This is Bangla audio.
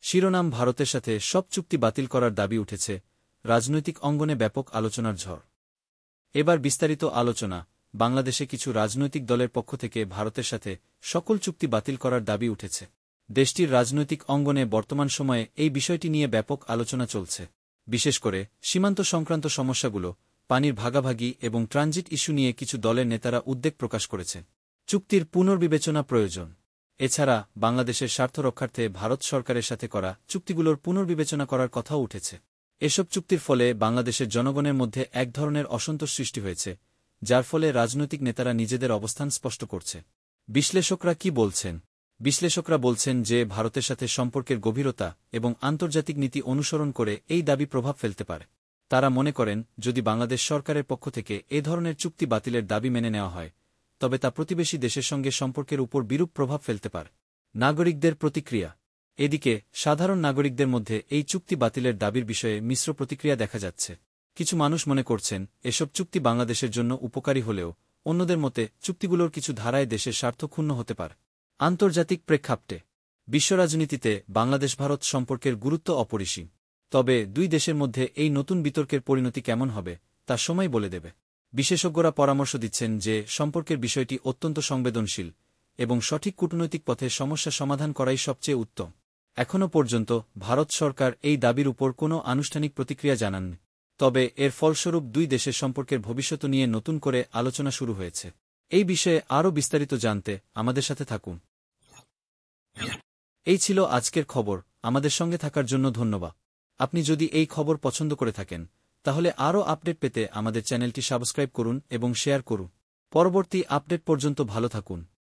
শিরোনাম ভারতের সাথে সব চুক্তি বাতিল করার দাবি উঠেছে, রাজনৈতিক অঙ্গনে ব্যাপক আলোচনার ঝড়। এবার বিস্তারিত আলোচনা। বাংলাদেশে কিছু রাজনৈতিক দলের পক্ষ থেকে ভারতের সাথে সকল চুক্তি বাতিল করার দাবি উঠেছে। দেশটির রাজনৈতিক অঙ্গনে বর্তমান সময়ে এই বিষয়টি নিয়ে ব্যাপক আলোচনা চলছে। বিশেষ করে সীমান্ত সংক্রান্ত সমস্যাগুলো, পানির ভাগাভাগি এবং ট্রানজিট ইস্যু নিয়ে কিছু দলের নেতারা উদ্বেগ প্রকাশ করেছে। চুক্তির পুনর্বিবেচনা প্রয়োজন। এছাড়া বাংলাদেশের স্বার্থ রক্ষার্থে ভারত সরকারের সাথে করা চুক্তিগুলোর পুনর্বিবেচনা করার কথাও উঠেছে। এসব চুক্তির ফলে বাংলাদেশের জনগণের মধ্যে এক ধরনের অসন্তোষ সৃষ্টি হয়েছে, যার ফলে রাজনৈতিক নেতারা নিজেদের অবস্থান স্পষ্ট করছে। বিশ্লেষকরা কি বলছেন? বিশ্লেষকরা বলছেন যে ভারতের সাথে সম্পর্কের গভীরতা এবং আন্তর্জাতিক নীতি অনুসরণ করে এই দাবি প্রভাব ফেলতে পারে। তারা মনে করেন, যদি বাংলাদেশ সরকারের পক্ষ থেকে এ ধরনের চুক্তি বাতিলের দাবি মেনে নেওয়া হয়, তবে তা প্রতিবেশী দেশের সঙ্গে সম্পর্কের উপর বিরূপ প্রভাব ফেলতে পারে। নাগরিকদের প্রতিক্রিয়া। এদিকে সাধারণ নাগরিকদের মধ্যে এই চুক্তি বাতিলের দাবির বিষয়ে মিশ্র প্রতিক্রিয়া দেখা যাচ্ছে। কিছু মানুষ মনে করছেন, এসব চুক্তি বাংলাদেশের জন্য উপকারী হলেও অন্যদের মতে চুক্তিগুলোর কিছু ধারায় দেশের স্বার্থ ক্ষুণ্ণ হতে পারে। আন্তর্জাতিক প্রেক্ষাপটে বিশ্বরাজনীতিতে বাংলাদেশ ভারত সম্পর্কের গুরুত্ব অপরিসীম। তবে দুই দেশের মধ্যে এই নতুন বিতর্কের পরিণতি কেমন হবে তা সময় বলে দেবে। বিশেষজ্ঞরা পরামর্শ দিচ্ছেন যে সম্পর্কের বিষয়টি অত্যন্ত সংবেদনশীল এবং সঠিক কূটনৈতিক পথে সমস্যা সমাধান করাই সবচেয়ে উত্তম। এখনও পর্যন্ত ভারত সরকার এই দাবির উপর কোনো আনুষ্ঠানিক প্রতিক্রিয়া জানাননি। তবে এর ফলস্বরূপ দুই দেশের সম্পর্কের ভবিষ্যৎ নিয়ে নতুন করে আলোচনা শুরু হয়েছে। এই বিষয়ে আরও বিস্তারিত জানতে আমাদের সাথে থাকুন। এই ছিল আজকের খবর। আমাদের সঙ্গে থাকার জন্য ধন্যবাদ। আপনি যদি এই খবর পছন্দ করে থাকেন, তাহলে আরও আপডেট পেতে আমাদের চ্যানেলটি সাবস্ক্রাইব করুন এবং শেয়ার করুন। পরবর্তী আপডেট পর্যন্ত ভালো থাকুন।